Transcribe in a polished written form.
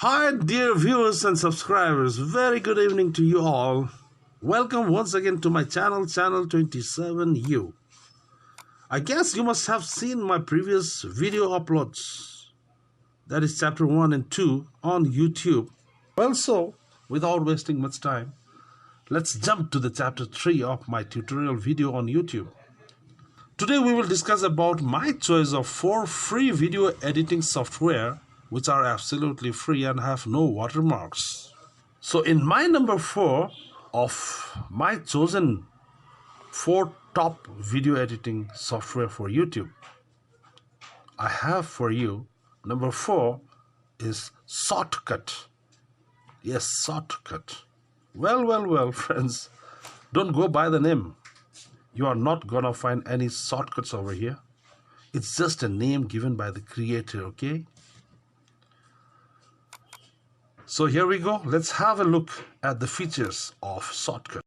Hi, dear viewers and subscribers. Very good evening to you all. Welcome once again to my channel, Channel 27U. I guess you must have seen my previous video uploads. That is chapter 1 and 2 on YouTube. Well, so, without wasting much time, let's jump to the chapter 3 of my tutorial video on YouTube. Today we will discuss about my choice of 4 free video editing software which are absolutely free and have no watermarks. So in my number 4 of my chosen 4 top video editing software for YouTube, I have for you number 4 is ShotCut. Yes, ShotCut. Well, friends, don't go by the name. You are not gonna find any shortcuts over here. It's just a name given by the creator, okay? So here we go. Let's have a look at the features of ShotCut.